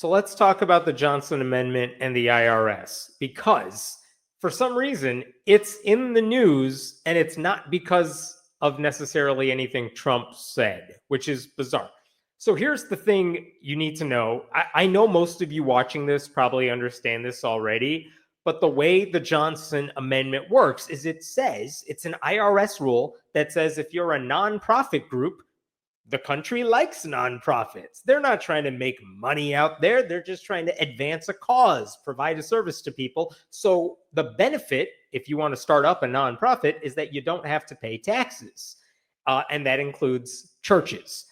So let's talk about the Johnson Amendment and the IRS because for some reason it's in the news and it's not because of necessarily anything Trump said, which is bizarre. So here's the thing you need to know. I know most of you watching this probably understand this already, but the way the Johnson Amendment works is it says it's an IRS rule that says if you're a nonprofit group, the country likes nonprofits. They're not trying to make money out there. They're just trying to advance a cause, provide a service to people. So the benefit, if you want to start up a nonprofit, is that you don't have to pay taxes. And that includes churches.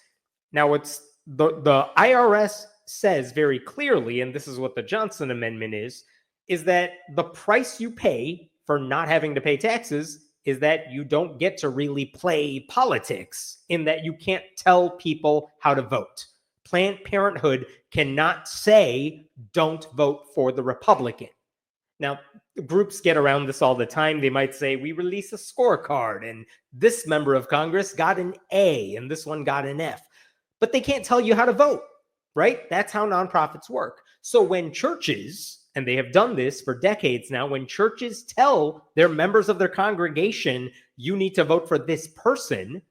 Now, it's the IRS says very clearly, and this is what the Johnson Amendment is that the price you pay for not having to pay taxes is that you don't get to really play politics, in that you can't tell people how to vote. Planned Parenthood cannot say, don't vote for the Republican. Now, groups get around this all the time. They might say, we release a scorecard, and this member of Congress got an A, and this one got an F. But they can't tell you how to vote, right? That's how nonprofits work. So when churches, and they have done this for decades now, when churches tell their members of their congregation, you need to vote for this person,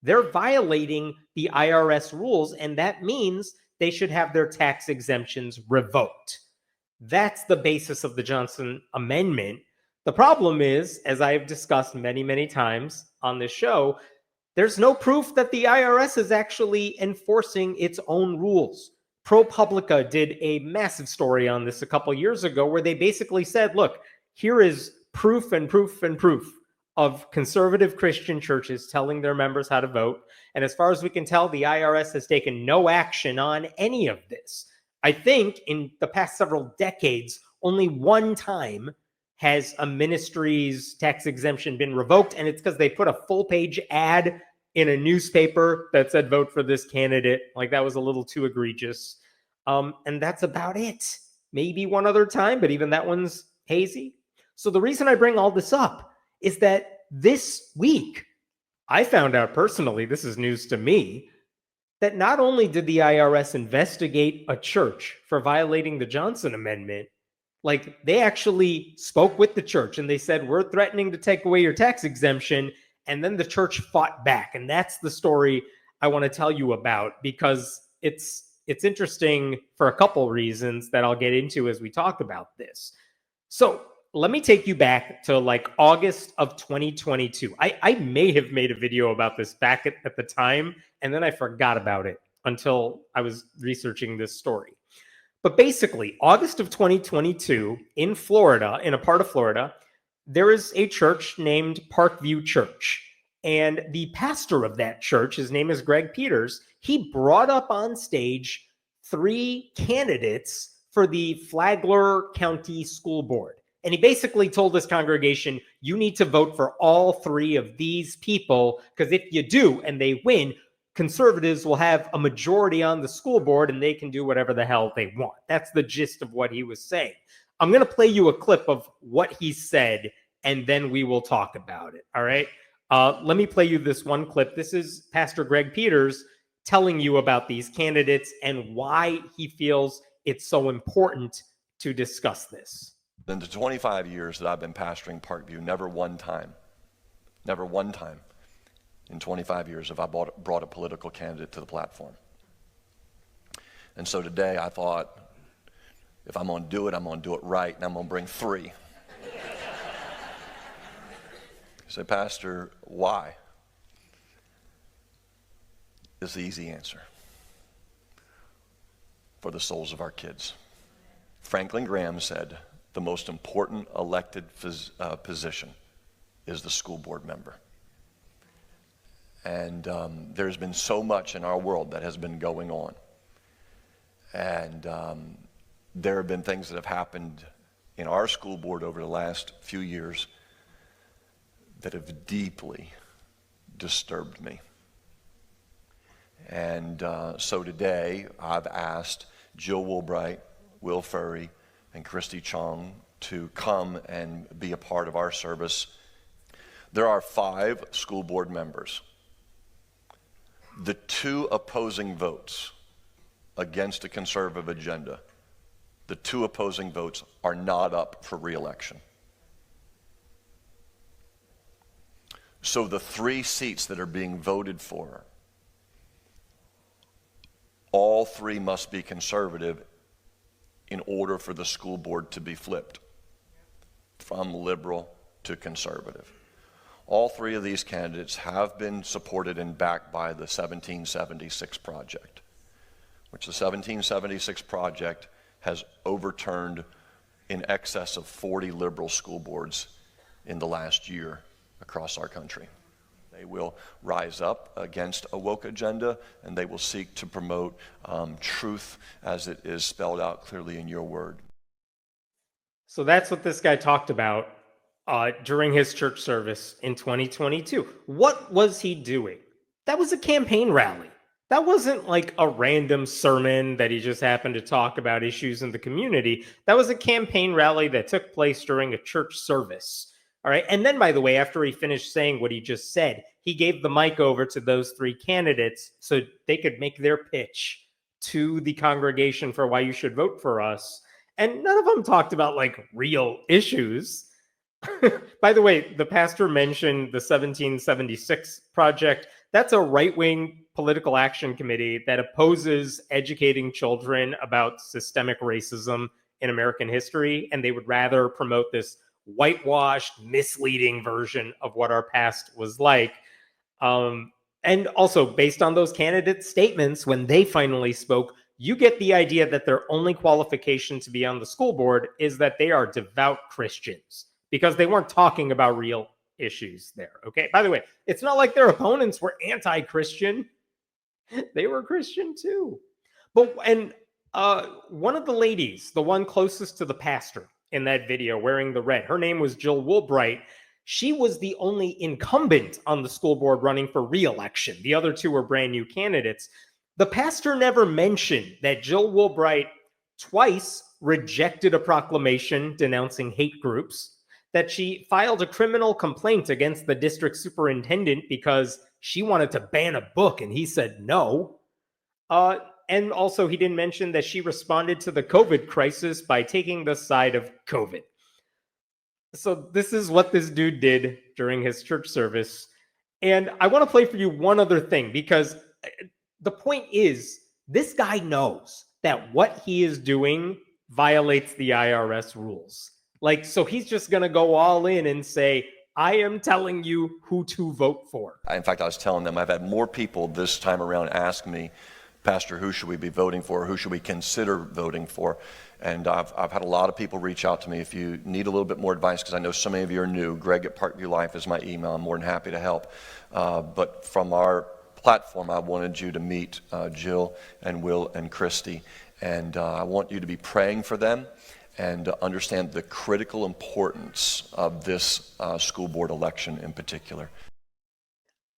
they're violating the IRS rules, and that means they should have their tax exemptions revoked. That's the basis of the Johnson Amendment. The problem is, as I have discussed many, many times on this show, there's no proof that the IRS is actually enforcing its own rules. ProPublica did a massive story on this a couple years ago where they basically said, look, here is proof and proof and proof of conservative Christian churches telling their members how to vote. And as far as we can tell, the IRS has taken no action on any of this. I think in the past several decades, only one time has a ministry's tax exemption been revoked, and it's because they put a full-page ad in a newspaper that said vote for this candidate. Like, that was a little too egregious. And that's about it. Maybe one other time, but even that one's hazy. So the reason I bring all this up is that this week, I found out personally, this is news to me, that not only did the IRS investigate a church for violating the Johnson Amendment, like, they actually spoke with the church and they said, we're threatening to take away your tax exemption. And then the church fought back. And that's the story I want to tell you about, because it's interesting for a couple reasons that I'll get into as we talk about this. So let me take you back to like August of 2022. I may have made a video about this back at the time, and then I forgot about it until I was researching this story. But basically, August of 2022 in Florida, in a part of Florida, there is a church named Parkview Church. And the pastor of that church, his name is Greg Peters, he brought up on stage 3 candidates for the Flagler County School Board. And he basically told his congregation, you need to vote for all 3 of these people, because if you do and they win, conservatives will have a majority on the school board and they can do whatever the hell they want. That's the gist of what he was saying. I'm going to play you a clip of what he said, and then we will talk about it. All right. Let me play you this one clip. This is Pastor Greg Peters telling you about these candidates and why he feels it's so important to discuss this. In the 25 years that I've been pastoring Parkview, never one time in 25 years have I brought a political candidate to the platform. And so today I thought, if I'm going to do it, I'm going to do it right, and I'm going to bring 3. You say, Pastor, why? Is the easy answer. For the souls of our kids. Franklin Graham said, the most important elected position is the school board member. And there's been so much in our world that has been going on. And there have been things that have happened in our school board over the last few years that have deeply disturbed me. And so today I've asked Jill Woolbright, Will Furry, and Christy Chong to come and be a part of our service. There are 5 school board members. The 2 opposing votes against a conservative agenda, the 2 opposing votes are not up for re-election. So the 3 seats that are being voted for, all 3 must be conservative in order for the school board to be flipped from liberal to conservative. All 3 of these candidates have been supported and backed by the 1776 Project, which the 1776 Project has overturned in excess of 40 liberal school boards in the last year across our country. They will rise up against a woke agenda, and they will seek to promote truth as it is spelled out clearly in your word. So that's what this guy talked about during his church service in 2022. What was he doing? That was a campaign rally. That wasn't like a random sermon that he just happened to talk about issues in the community. That was a campaign rally that took place during a church service. All right. And then, by the way, after he finished saying what he just said, he gave the mic over to those 3 candidates so they could make their pitch to the congregation for why you should vote for us. And none of them talked about like real issues. By the way, the pastor mentioned the 1776 Project. That's a right-wing political action committee that opposes educating children about systemic racism in American history, and they would rather promote this whitewashed, misleading version of what our past was like. And also, based on those candidates' statements, when they finally spoke, you get the idea that their only qualification to be on the school board is that they are devout Christians, because they weren't talking about real issues there. Okay. By the way, it's not like their opponents were anti-Christian. They were Christian too. But one of the ladies, the one closest to the pastor in that video wearing the red, her name was Jill Woolbright. She was the only incumbent on the school board running for re-election. The other 2 were brand new candidates. The pastor never mentioned that Jill Woolbright twice rejected a proclamation denouncing hate groups, that she filed a criminal complaint against the district superintendent because she wanted to ban a book and he said no. And also he didn't mention that she responded to the COVID crisis by taking the side of COVID. So this is what this dude did during his church service. And I want to play for you one other thing, because the point is, this guy knows that what he is doing violates the IRS rules. Like, so he's just going to go all in and say, I am telling you who to vote for. In fact, I was telling them, I've had more people this time around ask me, Pastor, who should we be voting for? Who should we consider voting for? And I've had a lot of people reach out to me. If you need a little bit more advice, because I know so many of you are new, Greg at Parkview Life is my email. I'm more than happy to help. But from our platform, I wanted you to meet Jill and Will and Christy. And I want you to be praying for them and understand the critical importance of this school board election in particular.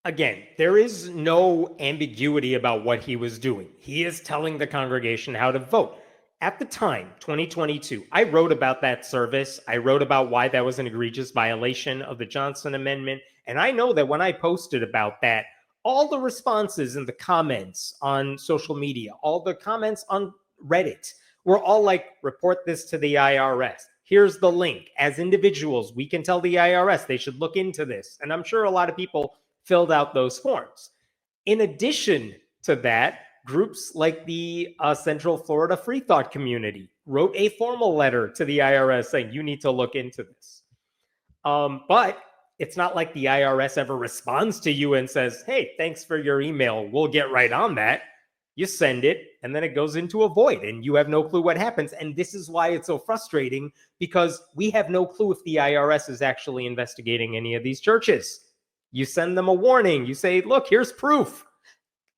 Again, there is no ambiguity about what he was doing. He is telling the congregation how to vote. At the time, 2022, I wrote about that service. I wrote about why that was an egregious violation of the Johnson Amendment. And I know that when I posted about that, all the responses in the comments on social media, all the comments on Reddit were all like, report this to the IRS. Here's the link. As individuals, we can tell the IRS they should look into this. And I'm sure a lot of people filled out those forms. In addition to that, groups like the Central Florida Free Thought Community wrote a formal letter to the IRS saying, you need to look into this. But it's not like the IRS ever responds to you and says, hey, thanks for your email. We'll get right on that. You send it, and then it goes into a void, and you have no clue what happens. And this is why it's so frustrating, because we have no clue if the IRS is actually investigating any of these churches. You send them a warning. You say, look, here's proof.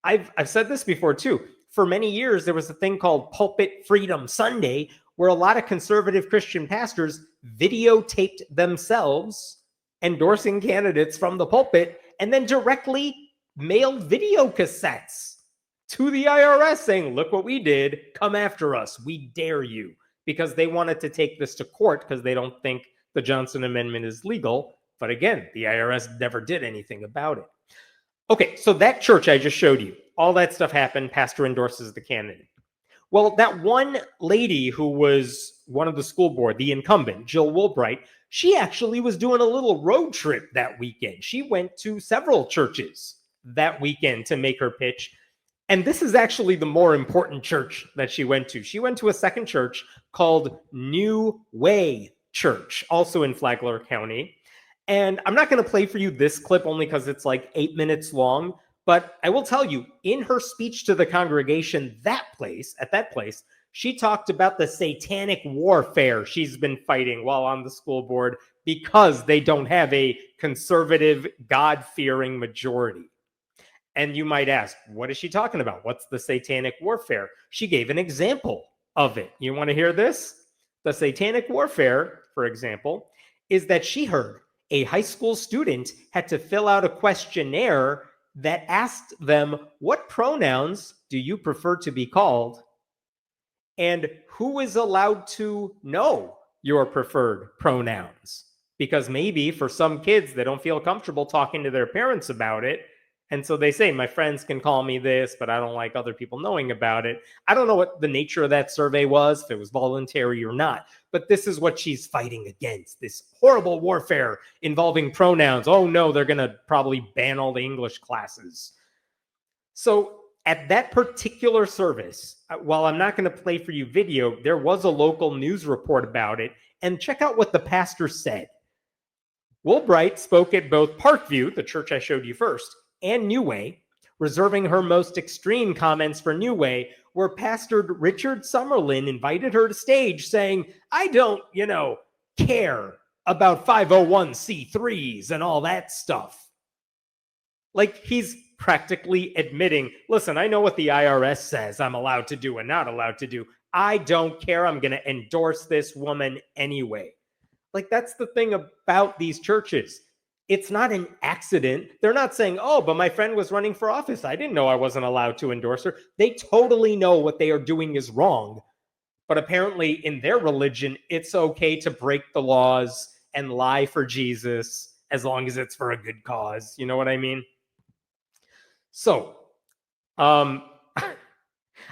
I've said this before, too. For many years, there was a thing called Pulpit Freedom Sunday, where a lot of conservative Christian pastors videotaped themselves endorsing candidates from the pulpit and then directly mailed video cassettes to the IRS saying, look what we did. Come after us. We dare you. Because they wanted to take this to court because they don't think the Johnson Amendment is legal. But again, the IRS never did anything about it. Okay, so that church I just showed you, all that stuff happened. Pastor endorses the candidate. Well, that one lady who was one of the school board, the incumbent, Jill Woolbright, she actually was doing a little road trip that weekend. She went to several churches that weekend to make her pitch. And this is actually the more important church that she went to. She went to a second church called New Way Church, also in Flagler County. And I'm not going to play for you this clip only because it's like 8 minutes long. But I will tell you, in her speech to the congregation at that place, she talked about the satanic warfare she's been fighting while on the school board because they don't have a conservative, God-fearing majority. And you might ask, what is she talking about? What's the satanic warfare? She gave an example of it. You want to hear this? The satanic warfare, for example, is that she heard a high school student had to fill out a questionnaire that asked them, what pronouns do you prefer to be called? And who is allowed to know your preferred pronouns? Because maybe for some kids, they don't feel comfortable talking to their parents about it. And so they say, my friends can call me this, but I don't like other people knowing about it. I don't know what the nature of that survey was, if it was voluntary or not, but this is what she's fighting against, this horrible warfare involving pronouns. Oh no, they're going to probably ban all the English classes. So at that particular service, while I'm not going to play for you video, there was a local news report about it. And check out what the pastor said. Woolbright spoke at both Parkview, the church I showed you first, and New Way, reserving her most extreme comments for New Way, where Pastor Richard Summerlin invited her to stage saying, I don't, care about 501c3s and all that stuff. Like he's practically admitting, listen, I know what the IRS says I'm allowed to do and not allowed to do. I don't care. I'm going to endorse this woman anyway. Like that's the thing about these churches. It's not an accident. They're not saying, oh, but my friend was running for office. I didn't know I wasn't allowed to endorse her. They totally know what they are doing is wrong. But apparently in their religion, it's okay to break the laws and lie for Jesus as long as it's for a good cause. You know what I mean? So, I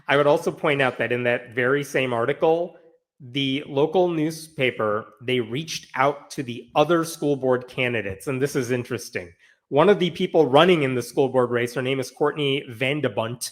would also point out that in that very same article, the local newspaper, they reached out to the other school board candidates. And this is interesting. One of the people running in the school board race, her name is Courtney Vandebunt.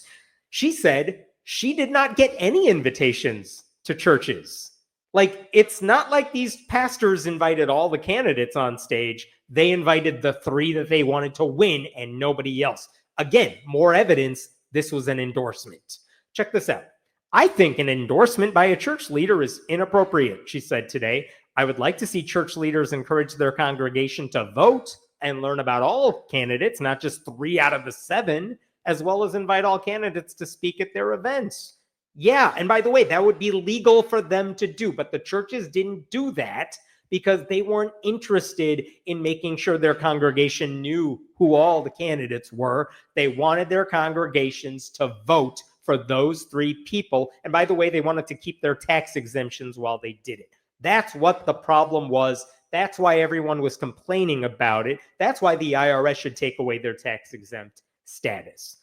She said she did not get any invitations to churches. Like, it's not like these pastors invited all the candidates on stage. They invited the 3 that they wanted to win and nobody else. Again, more evidence this was an endorsement. Check this out. I think an endorsement by a church leader is inappropriate, she said today. I would like to see church leaders encourage their congregation to vote and learn about all candidates, not just 3 out of the 7, as well as invite all candidates to speak at their events. Yeah, and by the way, that would be legal for them to do, but the churches didn't do that because they weren't interested in making sure their congregation knew who all the candidates were. They wanted their congregations to vote for those 3 people. And by the way, they wanted to keep their tax exemptions while they did it. That's what the problem was. That's why everyone was complaining about it. That's why the IRS should take away their tax exempt status.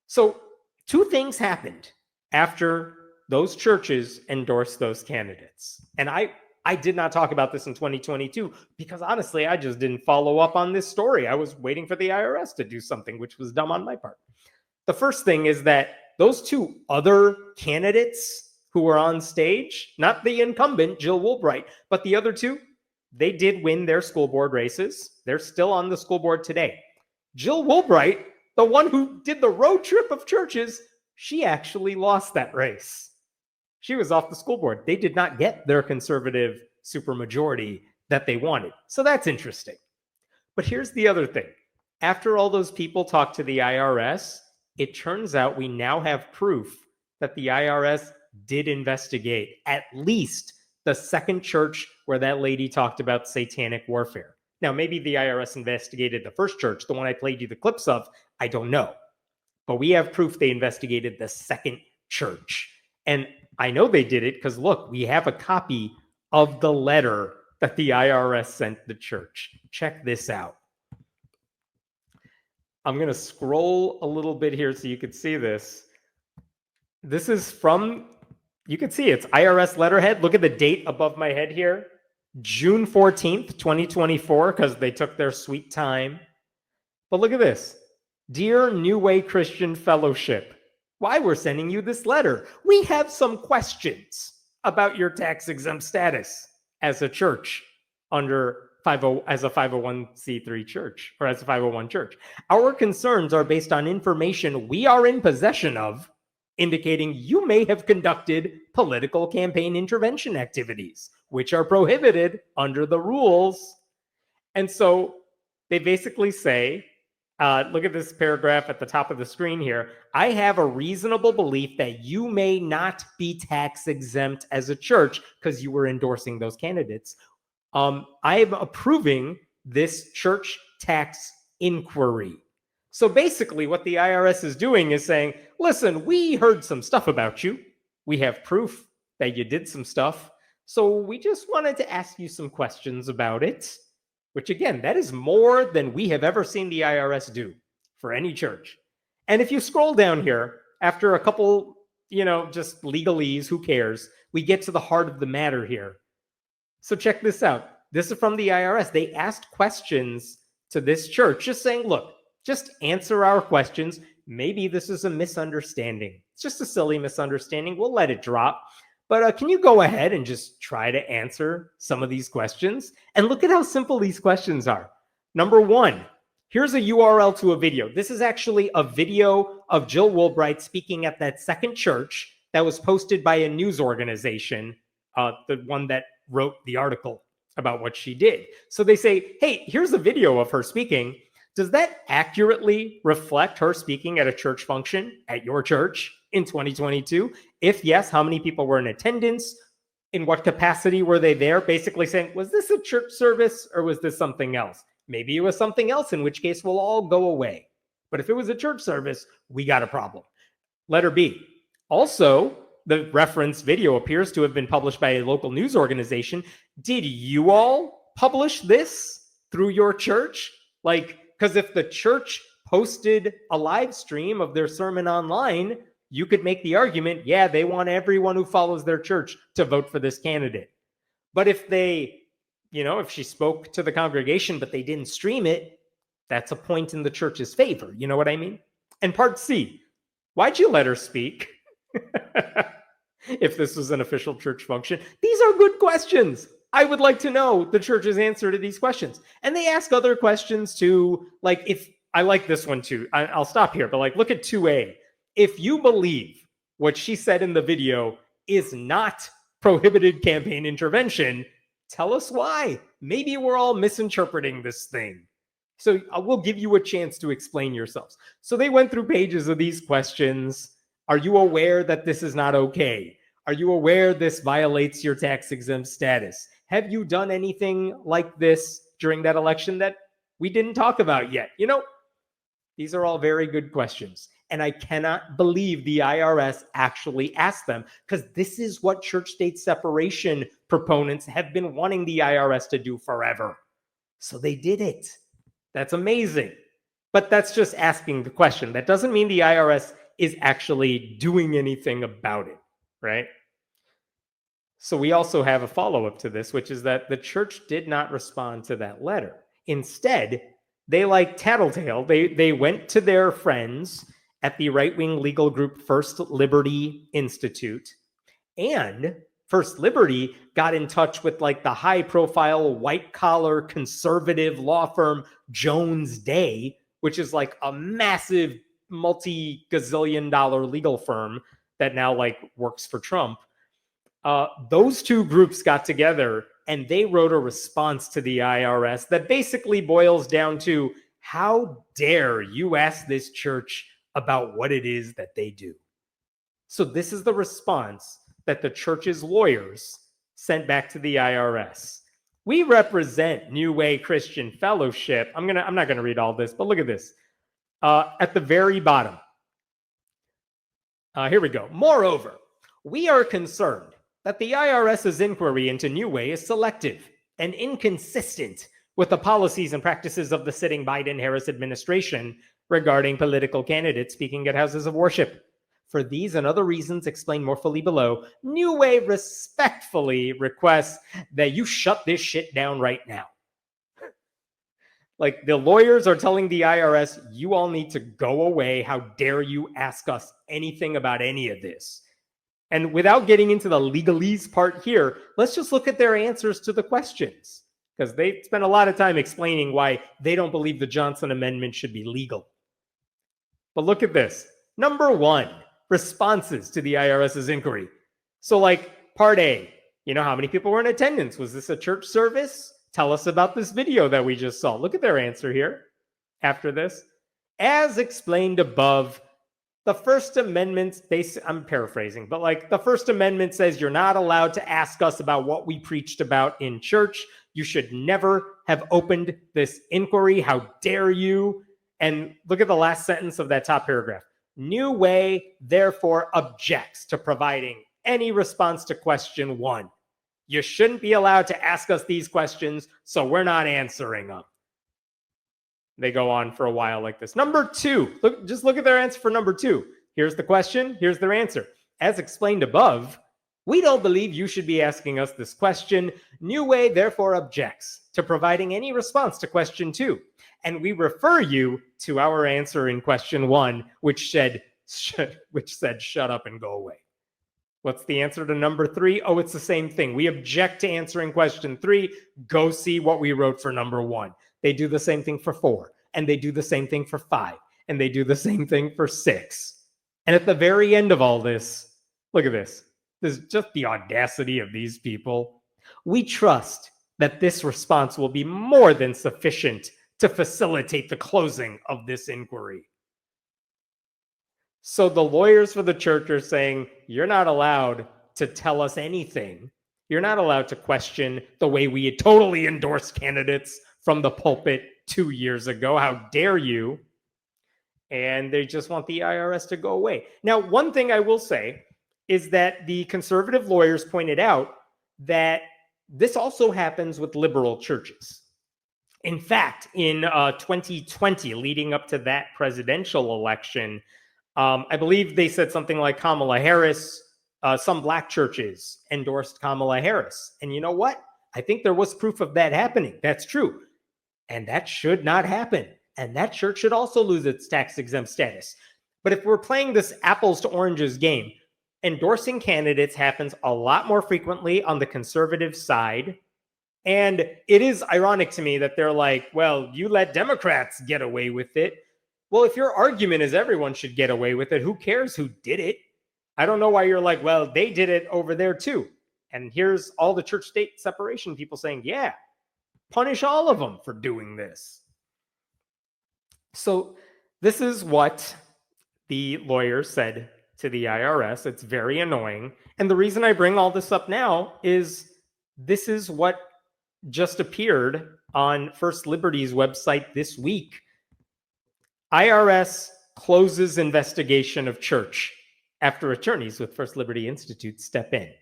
So 2 things happened after those churches endorsed those candidates. And I did not talk about this in 2022 because honestly, I just didn't follow up on this story. I was waiting for the IRS to do something, which was dumb on my part. The first thing is that those 2 other candidates who were on stage, not the incumbent, Jill Woolbright, but the other 2, they did win their school board races. They're still on the school board today. Jill Woolbright, the one who did the road trip of churches, she actually lost that race. She was off the school board. They did not get their conservative supermajority that they wanted. So that's interesting. But here's the other thing. After all those people talked to the IRS, it turns out we now have proof that the IRS did investigate at least the second church where that lady talked about satanic warfare. Now, maybe the IRS investigated the first church, the one I played you the clips of. I don't know. But we have proof they investigated the second church. And I know they did it because, look, we have a copy of the letter that the IRS sent the church. Check this out. I'm going to scroll a little bit here so you can see this. This is from You can see it's IRS letterhead. Look at the date above my head here. June 14th, 2024, because they took their sweet time. But look at this. Dear New Way Christian Fellowship, why we're sending you this letter. We have some questions about your tax-exempt status as a church under as a 501c3 church or as a 501 church. Our concerns are based on information we are in possession of, indicating you may have conducted political campaign intervention activities, which are prohibited under the rules. And so they basically say, look at this paragraph at the top of the screen here. I have a reasonable belief that you may not be tax exempt as a church because you were endorsing those candidates. I am approving this church tax inquiry. So basically what the IRS is doing is saying, listen, we heard some stuff about you. We have proof that you did some stuff. So we just wanted to ask you some questions about it. Which again, that is more than we have ever seen the IRS do for any church. And if you scroll down here, after a couple, just legalese, who cares? We get to the heart of the matter here. So check this out. This is from the IRS. They asked questions to this church, just saying, look, just answer our questions. Maybe this is a misunderstanding. It's just a silly misunderstanding. We'll let it drop. But can you go ahead and just try to answer some of these questions? And look at how simple these questions are. Number one, here's a URL to a video. This is actually a video of Jill Woolbright speaking at that second church that was posted by a news organization, the one that wrote the article about what she did. So they say, hey, here's a video of her speaking. Does that accurately reflect her speaking at a church function at your church in 2022? If yes, how many people were in attendance? In what capacity were they there? Basically saying, was this a church service or was this something else? Maybe it was something else, in which case we'll all go away. But if it was a church service, we got a problem. Letter B. Also, the reference video appears to have been published by a local news organization. Did you all publish this through your church? Because if the church posted a live stream of their sermon online, you could make the argument, yeah, they want everyone who follows their church to vote for this candidate. But if they, if she spoke to the congregation, but they didn't stream it, that's a point in the church's favor. You know what I mean? And part C, why'd you let her speak? If this was an official church function, these are good questions. I would like to know the church's answer to these questions. And they ask other questions too, if I like this one too. I'll stop here, but look at 2A. If you believe what she said in the video is not prohibited campaign intervention, tell us why. Maybe we're all misinterpreting this thing. So we'll give you a chance to explain yourselves. So they went through pages of these questions. Are you aware that this is not okay? Are you aware this violates your tax-exempt status? Have you done anything like this during that election that we didn't talk about yet? These are all very good questions. And I cannot believe the IRS actually asked them, because this is what church-state separation proponents have been wanting the IRS to do forever. So they did it. That's amazing. But that's just asking the question. That doesn't mean the IRS is actually doing anything about it, right? So we also have a follow-up to this, which is that the church did not respond to that letter. Instead, they tattletale. They went to their friends at the right-wing legal group First Liberty Institute, and First Liberty got in touch with the high-profile white-collar conservative law firm Jones Day, which is a massive multi-gazillion-dollar legal firm that now works for Trump. Those two groups got together and they wrote a response to the IRS that basically boils down to, how dare you ask this church about what it is that they do? So this is the response that the church's lawyers sent back to the IRS. We represent New Way Christian Fellowship. I'm not gonna read all this, but look at this. At the very bottom. Here we go. Moreover, we are concerned that the IRS's inquiry into New Way is selective and inconsistent with the policies and practices of the sitting Biden-Harris administration regarding political candidates speaking at houses of worship. For these and other reasons explained more fully below, New Way respectfully requests that you shut this shit down right now. Like, the lawyers are telling the IRS, you all need to go away. How dare you ask us anything about any of this? And without getting into the legalese part here, let's just look at their answers to the questions, because they spent a lot of time explaining why they don't believe the Johnson Amendment should be legal. But look at this. Number 1, responses to the IRS's inquiry. So, like, part A, you know, how many people were in attendance? Was this a church service? Tell us about this video that we just saw. Look at their answer here after this. As explained above, the First Amendment, I'm paraphrasing, but like the First Amendment says you're not allowed to ask us about what we preached about in church. You should never have opened this inquiry. How dare you? And look at the last sentence of that top paragraph. New Way therefore objects to providing any response to question 1. You shouldn't be allowed to ask us these questions, so we're not answering them. They go on for a while like this. Number 2, just look at their answer for number 2. Here's the question, here's their answer. As explained above, we don't believe you should be asking us this question. New Way therefore objects to providing any response to question 2. And we refer you to our answer in question 1, which said, shut up and go away. What's the answer to number 3? Oh, it's the same thing. We object to answering question 3. Go see what we wrote for number 1. They do the same thing for 4, and they do the same thing for 5, and they do the same thing for 6. And at the very end of all this, look at this. This is just the audacity of these people. We trust that this response will be more than sufficient to facilitate the closing of this inquiry. So the lawyers for the church are saying, you're not allowed to tell us anything. You're not allowed to question the way we had totally endorsed candidates from the pulpit 2 years ago. How dare you? And they just want the IRS to go away. Now, one thing I will say is that the conservative lawyers pointed out that this also happens with liberal churches. In fact, in 2020, leading up to that presidential election, I believe they said something like Kamala Harris, some black churches endorsed Kamala Harris. And you know what? I think there was proof of that happening. That's true. And that should not happen. And that church should also lose its tax-exempt status. But if we're playing this apples to oranges game, endorsing candidates happens a lot more frequently on the conservative side. And it is ironic to me that they're like, well, you let Democrats get away with it. Well, if your argument is everyone should get away with it, who cares who did it? I don't know why you're like, well, they did it over there too. And here's all the church-state separation people saying, yeah, punish all of them for doing this. So this is what the lawyer said to the IRS. It's very annoying. And the reason I bring all this up now is this is what just appeared on First Liberty's website this week. IRS closes investigation of church after attorneys with First Liberty Institute step in.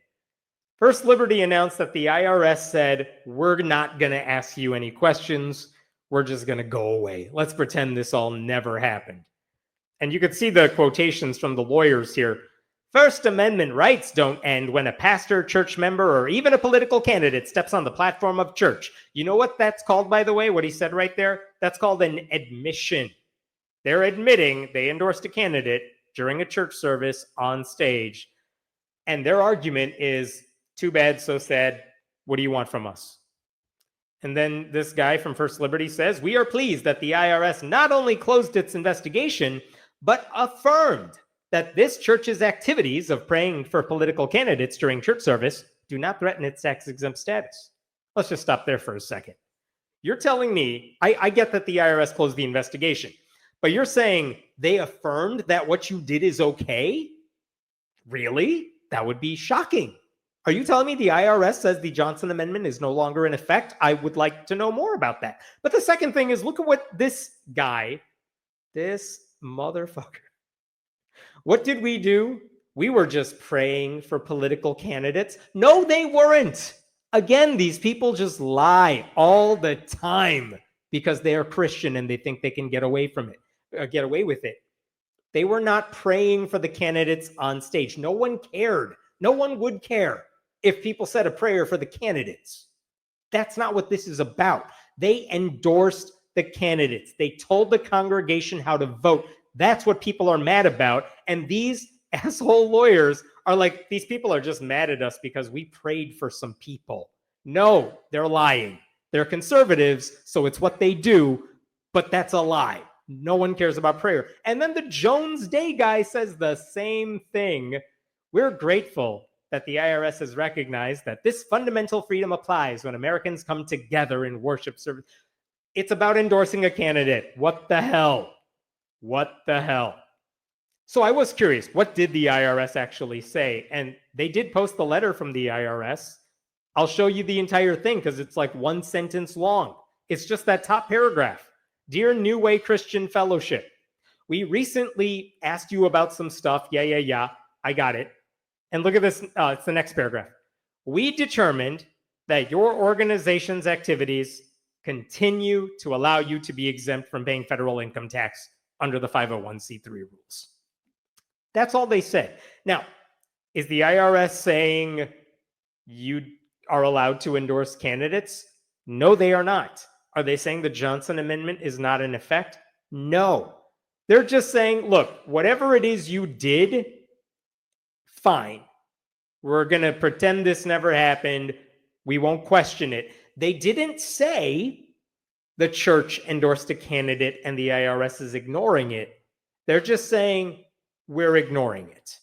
First Liberty announced that the IRS said, we're not going to ask you any questions. We're just going to go away. Let's pretend this all never happened. And you could see the quotations from the lawyers here. First Amendment rights don't end when a pastor, church member, or even a political candidate steps on the platform of church. You know what that's called, by the way, what he said right there? That's called an admission. They're admitting they endorsed a candidate during a church service on stage. And their argument is, too bad, so sad. What do you want from us? And then this guy from First Liberty says, we are pleased that the IRS not only closed its investigation, but affirmed that this church's activities of praying for political candidates during church service do not threaten its tax-exempt status. Let's just stop there for a second. You're telling me, I get that the IRS closed the investigation, but you're saying they affirmed that what you did is okay? Really? That would be shocking. Are you telling me the IRS says the Johnson Amendment is no longer in effect? I would like to know more about that. But the second thing is, look at what this guy, this motherfucker, what did we do? We were just praying for political candidates. No, they weren't. Again, these people just lie all the time because they are Christian and they think they can get away with it. They were not praying for the candidates on stage. No one cared. No one would care if people said a prayer for the candidates. That's not what this is about. They endorsed the candidates. They told the congregation how to vote. That's what people are mad about. And these asshole lawyers are like, these people are just mad at us because we prayed for some people. No, they're lying. They're conservatives, so it's what they do, but that's a lie. No one cares about prayer. And then the Jones Day guy says the same thing. We're grateful that the IRS has recognized that this fundamental freedom applies when Americans come together in worship service. It's about endorsing a candidate. What the hell? What the hell? So I was curious, what did the IRS actually say? And they did post the letter from the IRS. I'll show you the entire thing because it's like one sentence long. It's just that top paragraph. Dear New Way Christian Fellowship, we recently asked you about some stuff. Yeah. I got it. And look at this. It's the next paragraph. We determined that your organization's activities continue to allow you to be exempt from paying federal income tax under the 501c3 rules. That's all they said. Now, is the IRS saying you are allowed to endorse candidates? No, they are not. Are they saying the Johnson Amendment is not in effect? No. They're just saying, look, whatever it is you did, fine. We're going to pretend this never happened. We won't question it. They didn't say the church endorsed a candidate and the IRS is ignoring it. They're just saying we're ignoring it.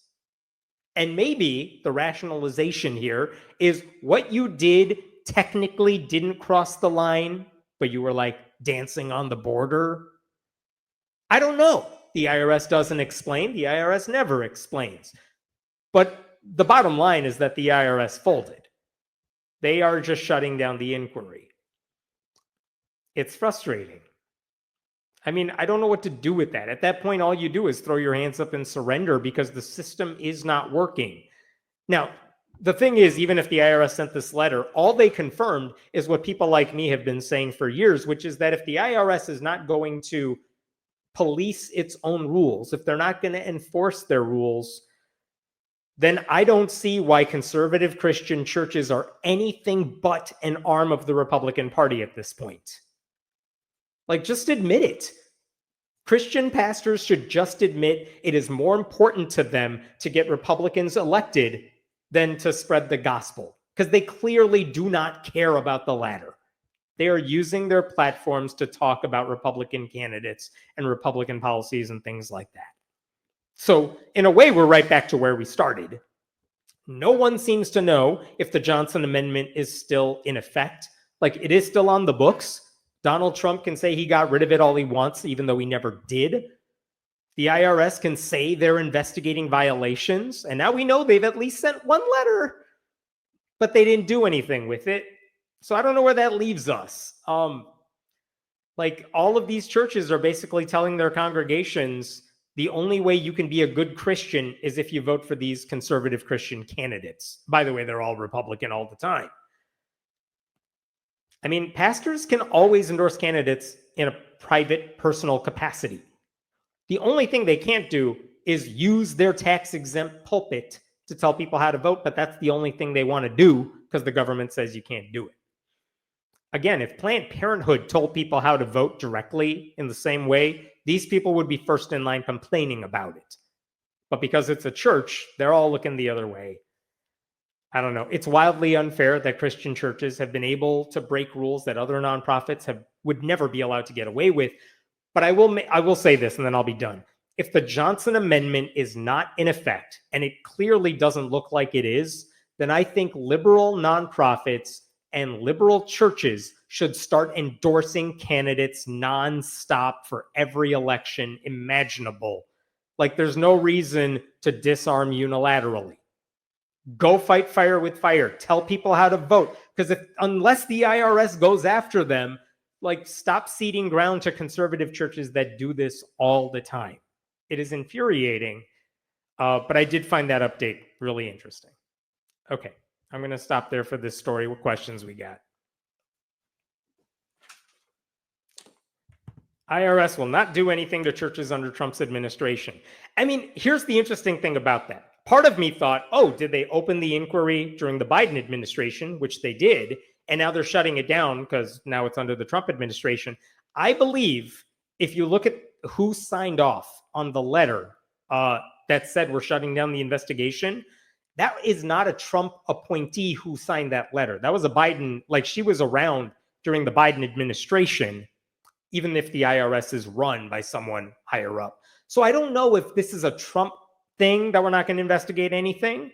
And maybe the rationalization here is what you did technically didn't cross the line, but you were like dancing on the border. I don't know. The IRS doesn't explain. The IRS never explains. But the bottom line is that the IRS folded. They are just shutting down the inquiry. It's frustrating. I mean, I don't know what to do with that. At that point, all you do is throw your hands up and surrender because the system is not working. Now, the thing is, even if the IRS sent this letter, all they confirmed is what people like me have been saying for years, which is that if the IRS is not going to police its own rules, if they're not going to enforce their rules, then I don't see why conservative Christian churches are anything but an arm of the Republican Party at this point. Like, just admit it. Christian pastors should just admit it is more important to them to get Republicans elected than to spread the gospel, because they clearly do not care about the latter. They are using their platforms to talk about Republican candidates and Republican policies and things like that. So in a way, we're right back to where we started. No one seems to know if the Johnson Amendment is still in effect. Like, it is still on the books. Donald Trump can say he got rid of it all he wants, even though he never did. The IRS can say they're investigating violations. And now we know they've at least sent one letter, but they didn't do anything with it. So I don't know where that leaves us. Like, all of these churches are basically telling their congregations the only way you can be a good Christian is if you vote for these conservative Christian candidates. By the way, they're all Republican all the time. I mean, pastors can always endorse candidates in a private, personal capacity. The only thing they can't do is use their tax-exempt pulpit to tell people how to vote, but that's the only thing they want to do because the government says you can't do it. Again, if Planned Parenthood told people how to vote directly in the same way, these people would be first in line complaining about it. But because it's a church, they're all looking the other way. I don't know. It's wildly unfair that Christian churches have been able to break rules that other nonprofits would never be allowed to get away with. But I will say this, and then I'll be done. If the Johnson Amendment is not in effect, and it clearly doesn't look like it is, then I think liberal nonprofits and liberal churches should start endorsing candidates nonstop for every election imaginable. Like, there's no reason to disarm unilaterally. Go fight fire with fire. Tell people how to vote. Because unless the IRS goes after them, like, stop ceding ground to conservative churches that do this all the time. It is infuriating. But I did find that update really interesting. Okay, I'm going to stop there for this story. What questions we got? IRS will not do anything to churches under Trump's administration. I mean, here's the interesting thing about that. Part of me thought, oh, did they open the inquiry during the Biden administration, which they did, and now they're shutting it down because now it's under the Trump administration. I believe if you look at who signed off on the letter that said we're shutting down the investigation, that is not a Trump appointee who signed that letter. That was a Biden, like she was around during the Biden administration, even if the IRS is run by someone higher up. So I don't know if this is a Trump thing that we're not going to investigate anything,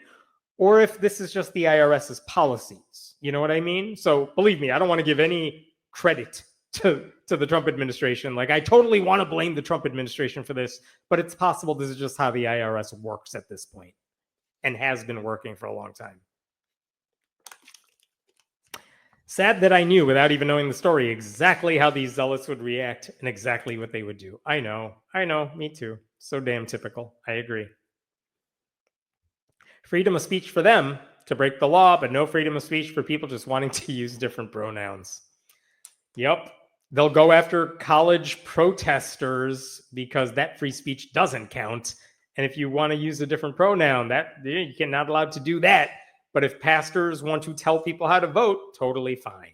or if this is just the IRS's policies. You know what I mean? So believe me, I don't want to give any credit to the Trump administration. Like, I totally want to blame the Trump administration for this, but it's possible this is just how the IRS works at this point and has been working for a long time. Sad that I knew, without even knowing the story, exactly how these zealots would react and exactly what they would do. I know, me too. So damn typical. I agree. Freedom of speech for them to break the law, but no freedom of speech for people just wanting to use different pronouns. Yep. They'll go after college protesters because that free speech doesn't count. And if you want to use a different pronoun, that you're not allowed to do that. But if pastors want to tell people how to vote, totally fine.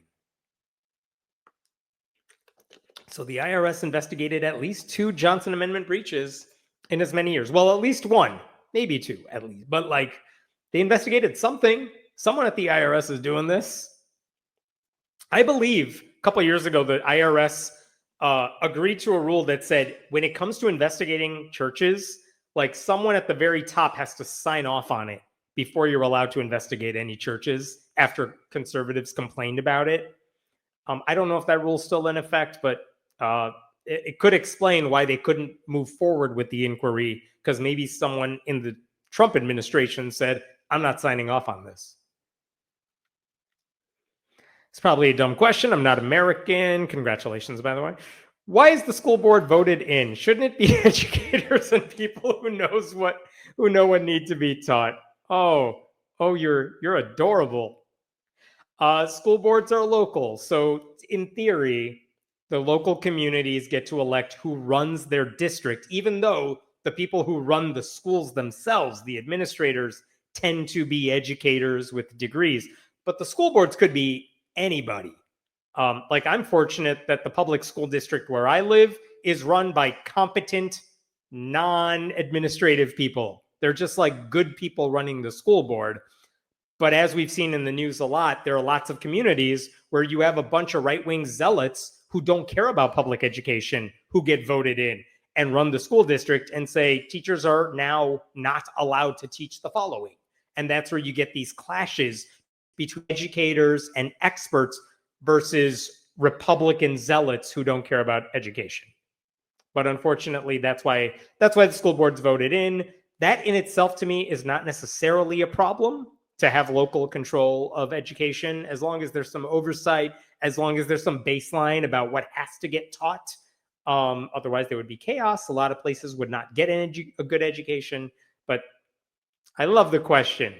So the IRS investigated at least 2 Johnson Amendment breaches in as many years. Well, at least 1, maybe 2 at least. But like, they investigated something. Someone at the IRS is doing this. I believe a couple of years ago, the IRS agreed to a rule that said when it comes to investigating churches, like someone at the very top has to sign off on it before you're allowed to investigate any churches after conservatives complained about it. I don't know if that rule's still in effect, but it could explain why they couldn't move forward with the inquiry, because maybe someone in the Trump administration said, I'm not signing off on this. It's probably a dumb question. I'm not American. Congratulations, by the way. Why is the school board voted in? Shouldn't it be educators and people who know what need to be taught? Oh, you're adorable. School boards are local, so in theory, the local communities get to elect who runs their district, even though the people who run the schools themselves, the administrators, tend to be educators with degrees. But the school boards could be anybody. Like, I'm fortunate that the public school district where I live is run by competent, non-administrative people. They're just like good people running the school board. But as we've seen in the news a lot, there are lots of communities where you have a bunch of right-wing zealots who don't care about public education, who get voted in and run the school district and say teachers are now not allowed to teach the following. And that's where you get these clashes between educators and experts versus Republican zealots who don't care about education. But unfortunately, that's why the school boards voted in. That in itself, to me, is not necessarily a problem, to have local control of education, as long as there's some oversight, as long as there's some baseline about what has to get taught. Otherwise, there would be chaos. A lot of places would not get a good education. But I love the question.